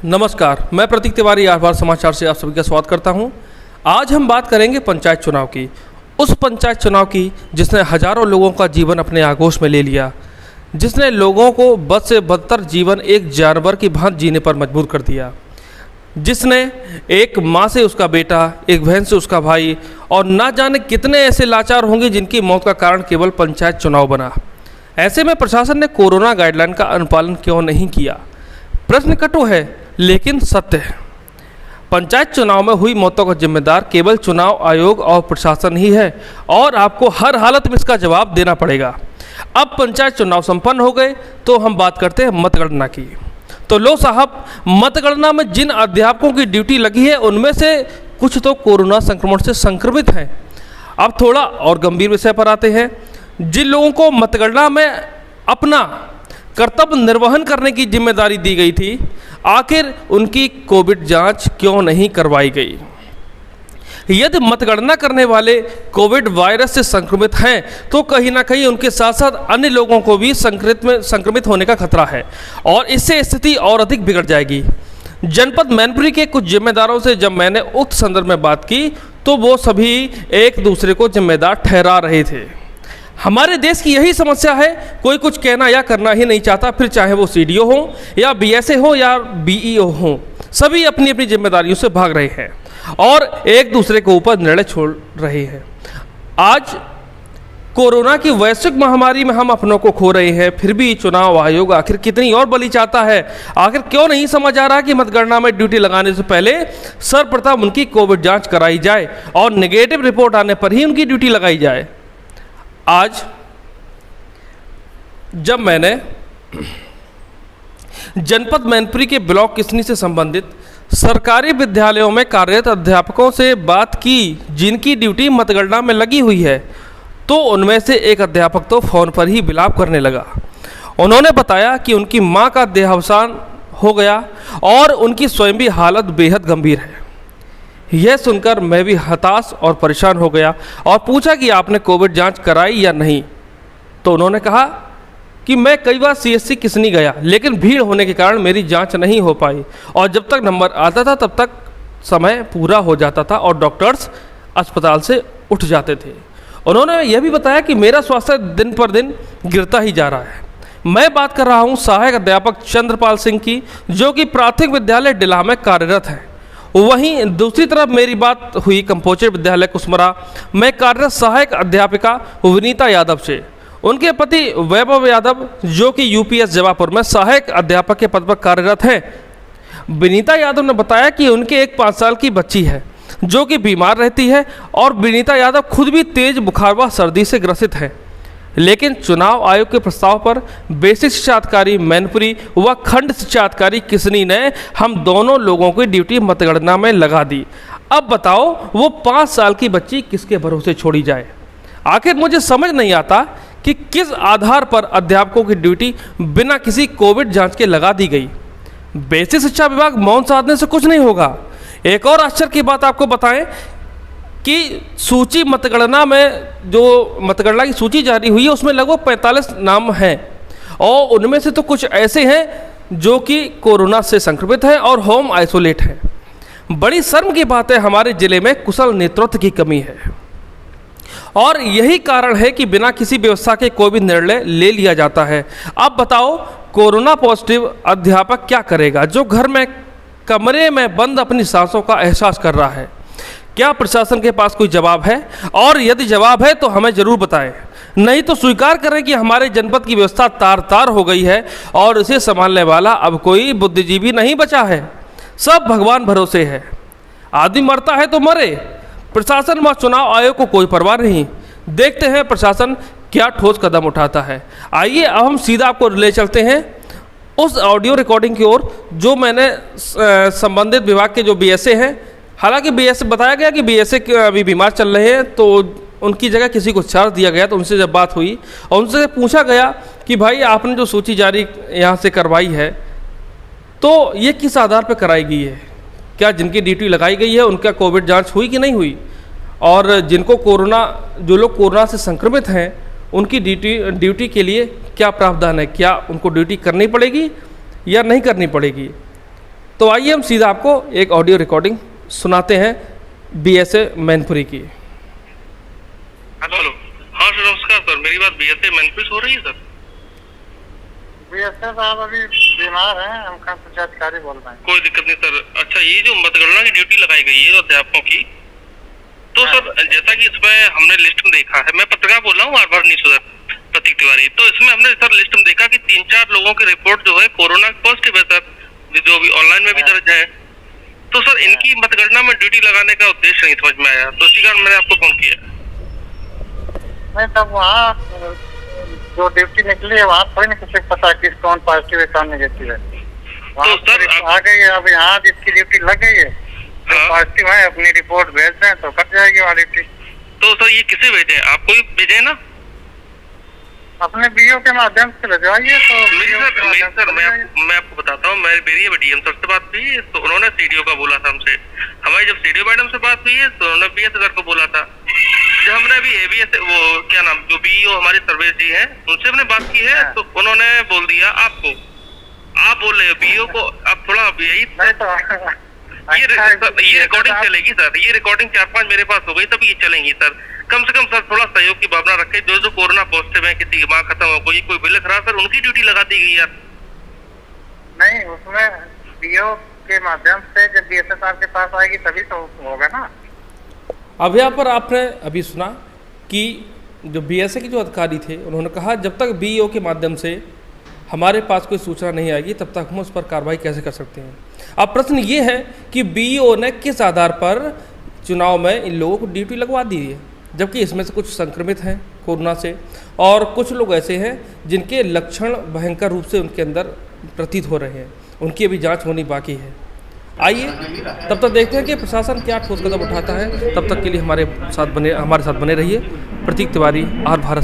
नमस्कार, मैं प्रतीक तिवारी आर समाचार से आप सभी का स्वागत करता हूं। आज हम बात करेंगे पंचायत चुनाव की, उस पंचायत चुनाव की जिसने हजारों लोगों का जीवन अपने आगोश में ले लिया, जिसने लोगों को बद से बदतर जीवन एक जानवर की भांति जीने पर मजबूर कर दिया, जिसने एक माँ से उसका बेटा, एक बहन से उसका भाई और ना जाने कितने ऐसे लाचार होंगे जिनकी मौत का कारण केवल पंचायत चुनाव बना। ऐसे में प्रशासन ने कोरोना गाइडलाइन का अनुपालन क्यों नहीं किया? प्रश्न कटु है लेकिन सत्य है। पंचायत चुनाव में हुई मौतों का जिम्मेदार केवल चुनाव आयोग और प्रशासन ही है और आपको हर हालत में इसका जवाब देना पड़ेगा। अब पंचायत चुनाव संपन्न हो गए तो हम बात करते हैं मतगणना की। तो लो साहब, मतगणना में जिन अध्यापकों की ड्यूटी लगी है उनमें से कुछ तो कोरोना संक्रमण से संक्रमित हैं। अब थोड़ा और गंभीर विषय पर आते हैं। जिन लोगों को मतगणना में अपना कर्तव्य निर्वहन करने की जिम्मेदारी दी गई थी, आखिर उनकी कोविड जांच क्यों नहीं करवाई गई? यदि मतगणना करने वाले कोविड वायरस से संक्रमित हैं तो कहीं ना कहीं उनके साथ साथ अन्य लोगों को भी संक्रमित होने का खतरा है और इससे स्थिति और अधिक बिगड़ जाएगी। जनपद मैनपुरी के कुछ जिम्मेदारों से जब मैंने उक्त संदर्भ में बात की तो वो सभी एक दूसरे को जिम्मेदार ठहरा रहे थे। हमारे देश की यही समस्या है, कोई कुछ कहना या करना ही नहीं चाहता, फिर चाहे वो सीडीओ हो या बीएसए हो या बीईओ हो, सभी अपनी अपनी जिम्मेदारियों से भाग रहे हैं और एक दूसरे के ऊपर निर्णय छोड़ रहे हैं। आज कोरोना की वैश्विक महामारी में हम अपनों को खो रहे हैं, फिर भी चुनाव आयोग आखिर कितनी और बलि चाहता है? आखिर क्यों नहीं समझ आ रहा कि मतगणना में ड्यूटी लगाने से पहले सर्वप्रथम उनकी कोविड जांच कराई जाए और नेगेटिव रिपोर्ट आने पर ही उनकी ड्यूटी लगाई जाए। आज जब मैंने जनपद मैनपुरी के ब्लॉक किसनी से संबंधित सरकारी विद्यालयों में कार्यरत अध्यापकों से बात की जिनकी ड्यूटी मतगणना में लगी हुई है, तो उनमें से एक अध्यापक तो फ़ोन पर ही विलाप करने लगा। उन्होंने बताया कि उनकी मां का देहावसान हो गया और उनकी स्वयं भी हालत बेहद गंभीर है। यह सुनकर मैं भी हताश और परेशान हो गया और पूछा कि आपने कोविड जांच कराई या नहीं? तो उन्होंने कहा कि मैं कई बार सीएससी किसनी गया, लेकिन भीड़ होने के कारण मेरी जांच नहीं हो पाई और जब तक नंबर आता था तब तक समय पूरा हो जाता था और डॉक्टर्स अस्पताल से उठ जाते थे। उन्होंने यह भी बताया कि मेरा स्वास्थ्य दिन पर दिन गिरता ही जा रहा है। मैं बात कर रहा हूँ सहायक अध्यापक चंद्रपाल सिंह की, जो कि प्राथमिक विद्यालय डिलाह में कार्यरत है। वहीं दूसरी तरफ मेरी बात हुई कंपोजिट विद्यालय कुसमरा में कार्यरत सहायक अध्यापिका विनीता यादव से। उनके पति वैभव यादव, जो कि यूपीएस जवापुर में सहायक अध्यापक के पद पर कार्यरत हैं। विनीता यादव ने बताया कि उनके एक 5 साल की बच्ची है जो कि बीमार रहती है और विनीता यादव खुद भी तेज बुखार व सर्दी से ग्रसित है, लेकिन चुनाव आयोग के प्रस्ताव पर बेसिक शिक्षा अधिकारी मैनपुरी व खंड शिक्षा अधिकारी किसनी ने हम दोनों लोगों की ड्यूटी मतगणना में लगा दी। अब बताओ वो 5 साल की बच्ची किसके भरोसे छोड़ी जाए? आखिर मुझे समझ नहीं आता कि किस आधार पर अध्यापकों की ड्यूटी बिना किसी कोविड जांच के लगा दी गई। बेसिक शिक्षा विभाग मौन साधने से कुछ नहीं होगा। एक और आश्चर्य की बात आपको बताएं कि सूची मतगणना में जो मतगणना की सूची जारी हुई है उसमें लगभग 45 नाम हैं और उनमें से तो कुछ ऐसे हैं जो कि कोरोना से संक्रमित हैं और होम आइसोलेट हैं। बड़ी शर्म की बात है, हमारे जिले में कुशल नेतृत्व की कमी है और यही कारण है कि बिना किसी व्यवस्था के कोई भी निर्णय ले लिया जाता है। अब बताओ कोरोना पॉजिटिव अध्यापक क्या करेगा जो घर में कमरे में बंद अपनी सांसों का एहसास कर रहा है? क्या प्रशासन के पास कोई जवाब है? और यदि जवाब है तो हमें ज़रूर बताएं, नहीं तो स्वीकार करें कि हमारे जनपद की व्यवस्था तार तार हो गई है और इसे संभालने वाला अब कोई बुद्धिजीवी नहीं बचा है। सब भगवान भरोसे है। आदमी मरता है तो मरे, प्रशासन व चुनाव आयोग को कोई परवाह नहीं। देखते हैं प्रशासन क्या ठोस कदम उठाता है। आइए अब हम सीधा आपको ले चलते हैं उस ऑडियो रिकॉर्डिंग की ओर जो मैंने संबंधित विभाग के जो बीएसए हैं, हालांकि बीएसए बताया गया कि बीएसए अभी बीमार चल रहे हैं तो उनकी जगह किसी को चार्ज दिया गया, तो उनसे जब बात हुई और उनसे पूछा गया कि भाई आपने जो सूची जारी यहाँ से करवाई है तो ये किस आधार पर कराई गई है? क्या जिनकी ड्यूटी लगाई गई है उनका कोविड जांच हुई कि नहीं हुई? और जिनको जो लोग कोरोना से संक्रमित हैं उनकी ड्यूटी के लिए क्या प्रावधान है? क्या उनको ड्यूटी करनी पड़ेगी या नहीं करनी पड़ेगी? तो आइए हम सीधा आपको एक ऑडियो रिकॉर्डिंग सुनाते हैं बीएसए मैनपुरी की। हेलो। हाँ सर, नमस्कार सर। मेरी बात बीएसए मैनपुरी से हो रही है सर? बीएसए साहब अभी बीमार हैं, हम कंप्यूटर अधिकारी बोल रहे हैं। कोई दिक्कत नहीं सर। अच्छा, ये जो मतगणना की ड्यूटी लगाई गई है अध्यापकों की, तो सर जैसा कि इसमें हमने लिस्ट में देखा है, मैं पत्रकार बोल रहा हूँ आर न्यूज़ सर, प्रतीक तिवारी। तो इसमें हमने सर लिस्ट में देखा कि 3-4 लोगों की रिपोर्ट जो है कोरोना पॉजिटिव है सर, जो भी ऑनलाइन में भी दर्ज है। तो सर इनकी मतगणना में ड्यूटी लगाने का उद्देश्य नहीं समझ में आया, तो इसी कारण मैंने आपको फोन किया। नहीं तब वहाँ जो ड्यूटी निकली है वहाँ थोड़ी ना किसी को पता किस कौन पॉजिटिव है कौन नेगेटिव है। तो सर आ गई है, अब यहाँ जिसकी ड्यूटी लग गई है, जो पॉजिटिव है अपनी रिपोर्ट भेज दें तो कट जाएगी वहाँ ड्यूटी। तो सर ये किसे भेजे? आपको ही भेजे ना? अपने बीओ के माध्यम से भिजवाइए। तो मैं आपको बताता हूँ, मेरी डीएम सर से बात हुई तो उन्होंने सीडीओ का बोला था हमसे। हमारी जब सीडीओ मैडम से बात हुई है तो उन्होंने बीएस सर को बोला था। जब हमने अभी एबीएस वो क्या नाम जो बीईओ हमारे सर्विस जी हैं उनसे हमने बात की है तो उन्होंने बोल दिया आपको, आप बोल रहे हो बीईओ को। अब थोड़ा यही ये रिकॉर्डिंग चलेगी सर, ये रिकॉर्डिंग 4-5 मेरे पास हो गई तब ये चलेंगी सर। कम से कम सर थोड़ा सहयोग की भावना रखे। जो कोरोना पॉजिटिव है, किसी की माँ खत्म हो गई, कोई बिल खराब, सर उनकी ड्यूटी लगा दी गई यार। नहीं, उसमें बीओ के माध्यम से जब बीएसए साहब के पास आएगी तभी तो होगा ना। अब यहाँ पर आपने अभी सुना कि जो बीएसए के जो अधिकारी थे उन्होंने कहा जब तक बीईओ के माध्यम से हमारे पास कोई सूचना नहीं आएगी तब तक हम उस पर कार्रवाई कैसे कर सकते हैं। अब प्रश्न ये है कि बीईओ ने किस आधार पर चुनाव में इन लोगों को ड्यूटी लगवा दी है, जबकि इसमें से कुछ संक्रमित हैं कोरोना से और कुछ लोग ऐसे हैं जिनके लक्षण भयंकर रूप से उनके अंदर प्रतीत हो रहे हैं, उनकी अभी जांच होनी बाकी है। आइए तब तक देखते हैं कि प्रशासन क्या ठोस कदम उठाता है। तब तक के लिए हमारे साथ बने रहिए। प्रतीक तिवारी, आर भारत।